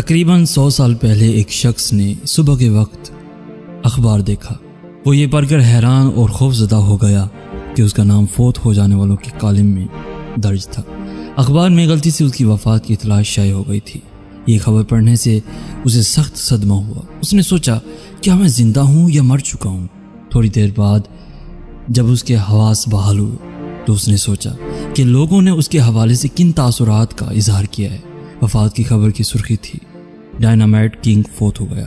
تقریباً 100 سال پہلے ایک شخص نے صبح کے وقت اخبار دیکھا۔ وہ یہ پڑھ کر حیران اور خوف زدہ ہو گیا کہ اس کا نام فوت ہو جانے والوں کی کالم میں درج تھا۔ اخبار میں غلطی سے اس کی وفات کی اطلاع شائع ہو گئی تھی۔ یہ خبر پڑھنے سے اسے سخت صدمہ ہوا۔ اس نے سوچا کیا میں زندہ ہوں یا مر چکا ہوں؟ تھوڑی دیر بعد جب اس کے حواس بحال ہوئے تو اس نے سوچا کہ لوگوں نے اس کے حوالے سے کن تاثرات کا اظہار کیا ہے۔ وفات کی خبر کی سرخی تھی، ڈائنامائٹ کنگ فوت ہو گیا۔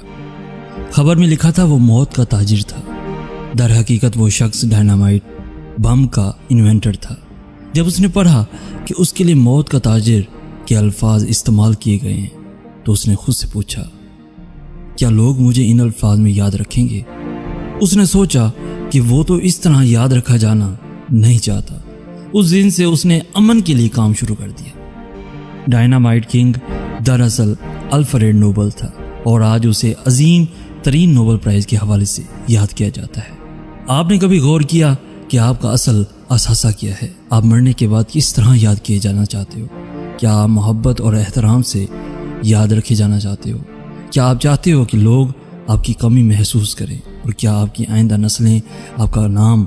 خبر میں لکھا تھا وہ موت کا تاجر تھا۔ در حقیقت وہ شخص ڈائنامائٹ بم کا انوینٹر تھا۔ جب اس نے پڑھا کہ اس کے لیے موت کا تاجر کے الفاظ استعمال کیے گئے ہیں تو اس نے خود سے پوچھا کیا لوگ مجھے ان الفاظ میں یاد رکھیں گے؟ اس نے سوچا کہ وہ تو اس طرح یاد رکھا جانا نہیں چاہتا۔ اس دن سے اس نے امن کے لیے کام شروع کر دیا۔ ڈائنامائٹ کنگ دراصل الفریڈ نوبل تھا اور آج اسے عظیم ترین نوبل پرائز کے حوالے سے یاد کیا جاتا ہے۔ آپ نے کبھی غور کیا کہ آپ کا اصل اثاثہ کیا ہے؟ آپ مرنے کے بعد کس طرح یاد کیے جانا چاہتے ہو؟ کیا آپ محبت اور احترام سے یاد رکھے جانا چاہتے ہو؟ کیا آپ چاہتے ہو کہ لوگ آپ کی کمی محسوس کریں؟ اور کیا آپ کی آئندہ نسلیں آپ کا نام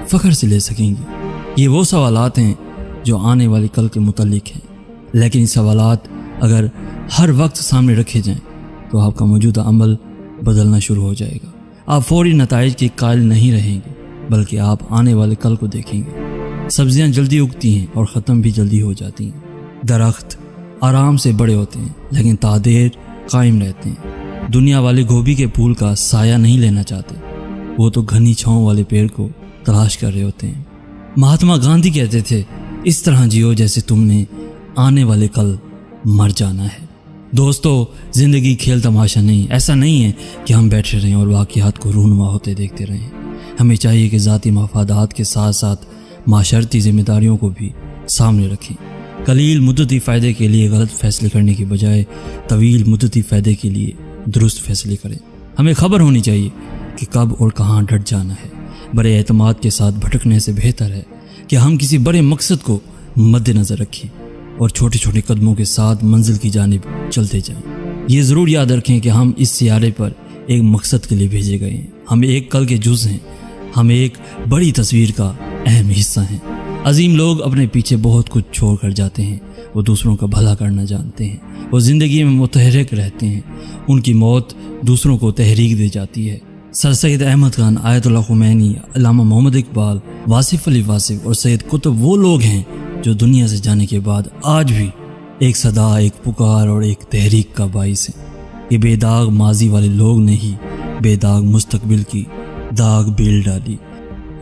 فخر سے لے سکیں گی؟ یہ وہ سوالات ہیں جو آنے والی کل کے متعلق ہیں، لیکن یہ سوالات اگر ہر وقت سامنے رکھے جائیں تو آپ کا موجودہ عمل بدلنا شروع ہو جائے گا۔ آپ فوری نتائج کے قائل نہیں رہیں گے بلکہ آپ آنے والے کل کو دیکھیں گے۔ سبزیاں جلدی اگتی ہیں اور ختم بھی جلدی ہو جاتی ہیں۔ درخت آرام سے بڑے ہوتے ہیں لیکن تادیر قائم رہتے ہیں۔ دنیا والے گوبھی کے پھول کا سایہ نہیں لینا چاہتے، وہ تو گھنی چھاؤں والے پیڑ کو تلاش کر رہے ہوتے ہیں۔ مہاتما گاندھی کہتے تھے اس طرح جیو جیسے تم نے آنے والے کل مر جانا ہے۔ دوستو، زندگی کھیل تماشا نہیں۔ ایسا نہیں ہے کہ ہم بیٹھے رہیں اور واقعات کو رونما ہوتے دیکھتے رہیں۔ ہمیں چاہیے کہ ذاتی مفادات کے ساتھ ساتھ معاشرتی ذمہ داریوں کو بھی سامنے رکھیں۔ قلیل مدتی فائدے کے لیے غلط فیصلے کرنے کی بجائے طویل مدتی فائدے کے لیے درست فیصلے کریں۔ ہمیں خبر ہونی چاہیے کہ کب اور کہاں ڈٹ جانا ہے۔ بڑے اعتماد کے ساتھ بھٹکنے سے بہتر ہے کہ ہم کسی بڑے مقصد کو مد نظر رکھیں اور چھوٹے چھوٹے قدموں کے ساتھ منزل کی جانب چلتے جائیں۔ یہ ضرور یاد رکھیں کہ ہم اس سیارے پر ایک مقصد کے لیے بھیجے گئے ہیں۔ ہم ایک کل کے جز ہیں، ہم ایک بڑی تصویر کا اہم حصہ ہیں۔ عظیم لوگ اپنے پیچھے بہت کچھ چھوڑ کر جاتے ہیں۔ وہ دوسروں کا بھلا کرنا جانتے ہیں، وہ زندگی میں متحرک رہتے ہیں۔ ان کی موت دوسروں کو تحریک دے جاتی ہے۔ سر سید احمد خان، آیت اللہ خمینی، علامہ محمد اقبال، واصف علی واصف اور سید قطب وہ لوگ ہیں جو دنیا سے جانے کے بعد آج بھی ایک صدا، ایک پکار اور ایک تحریک کا باعث ہیں۔ یہ بے داغ ماضی والے لوگ نے ہی بے داغ مستقبل کی داغ بیل ڈالی۔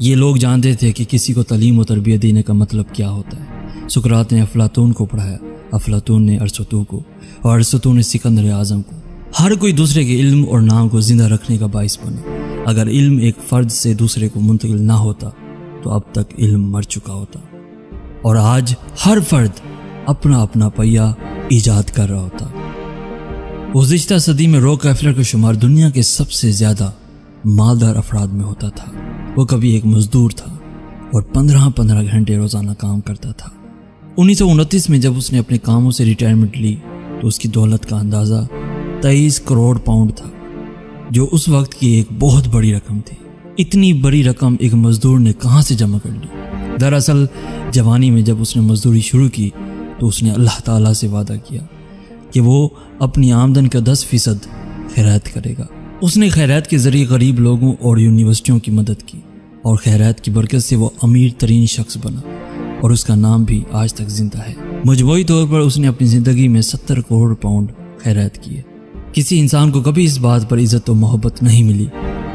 یہ لوگ جانتے تھے کہ کسی کو تعلیم و تربیت دینے کا مطلب کیا ہوتا ہے۔ سقراط نے افلاطون کو پڑھایا، افلاطون نے ارسطو کو، اور ارسطو نے سکندر اعظم کو۔ ہر کوئی دوسرے کے علم اور نام کو زندہ رکھنے کا باعث بنا۔ اگر علم ایک فرد سے دوسرے کو منتقل نہ ہوتا تو اب تک علم مر چکا ہوتا، اور آج ہر فرد اپنا اپنا پہیہ ایجاد کر رہا ہوتا۔ گزشتہ صدی میں روکفیلر کا شمار دنیا کے سب سے زیادہ مالدار افراد میں ہوتا تھا۔ وہ کبھی ایک مزدور تھا اور 15 گھنٹے روزانہ کام کرتا تھا۔ 1929 میں جب اس نے اپنے کاموں سے ریٹائرمنٹ لی تو اس کی دولت کا اندازہ 23 کروڑ پاؤنڈ تھا، جو اس وقت کی ایک بہت بڑی رقم تھی۔ اتنی بڑی رقم ایک مزدور نے کہاں سے جمع کر لی؟ دراصل جوانی میں جب اس نے مزدوری شروع کی تو اس نے اللہ تعالیٰ سے وعدہ کیا کہ وہ اپنی آمدن کا 10% خیرات کرے گا۔ اس نے خیرات کے ذریعے غریب لوگوں اور یونیورسٹیوں کی مدد کی، اور خیرات کی برکت سے وہ امیر ترین شخص بنا، اور اس کا نام بھی آج تک زندہ ہے۔ مجموعی طور پر اس نے اپنی زندگی میں 70 کروڑ پاؤنڈ خیرات کیے۔ کسی انسان کو کبھی اس بات پر عزت و محبت نہیں ملی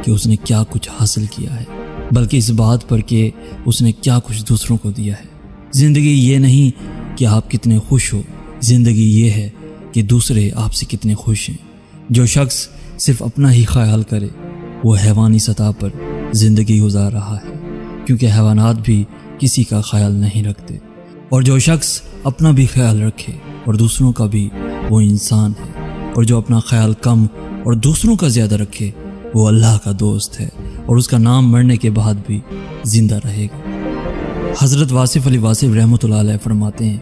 کہ اس نے کیا کچھ حاصل کیا ہے، بلکہ اس بات پر کہ اس نے کیا کچھ دوسروں کو دیا ہے۔ زندگی یہ نہیں کہ آپ کتنے خوش ہو، زندگی یہ ہے کہ دوسرے آپ سے کتنے خوش ہیں۔ جو شخص صرف اپنا ہی خیال کرے وہ حیوانی سطح پر زندگی گزار رہا ہے، کیونکہ حیوانات بھی کسی کا خیال نہیں رکھتے، اور جو شخص اپنا بھی خیال رکھے اور دوسروں کا بھی وہ انسان ہے، اور جو اپنا خیال کم اور دوسروں کا زیادہ رکھے وہ اللہ کا دوست ہے، اور اس کا نام مرنے کے بعد بھی زندہ رہے گا۔ حضرت واصف علی واصف رحمۃ اللہ علیہ فرماتے ہیں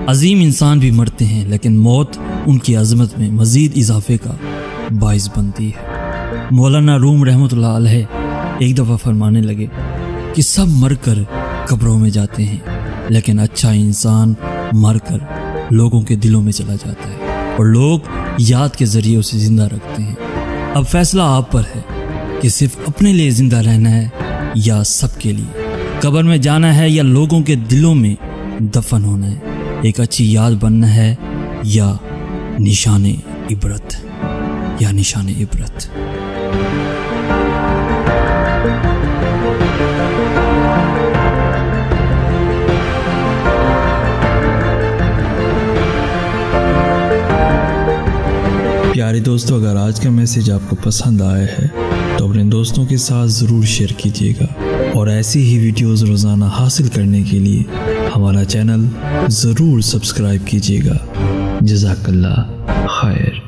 عظیم انسان بھی مرتے ہیں لیکن موت ان کی عظمت میں مزید اضافے کا باعث بنتی ہے۔ مولانا روم رحمۃ اللہ علیہ ایک دفعہ فرمانے لگے کہ سب مر کر قبروں میں جاتے ہیں لیکن اچھا انسان مر کر لوگوں کے دلوں میں چلا جاتا ہے اور لوگ یاد کے ذریعے اسے زندہ رکھتے ہیں۔ اب فیصلہ آپ پر ہے کہ صرف اپنے لیے زندہ رہنا ہے یا سب کے لیے، قبر میں جانا ہے یا لوگوں کے دلوں میں دفن ہونا ہے، ایک اچھی یاد بننا ہے یا نشان عبرت پیارے دوستو، اگر آج کا میسج آپ کو پسند آیا ہے تو اپنے دوستوں کے ساتھ ضرور شیئر کیجیے گا، اور ایسی ہی ویڈیوز روزانہ حاصل کرنے کے لیے ہمارا چینل ضرور سبسکرائب کیجیے گا۔ جزاک اللہ خیر۔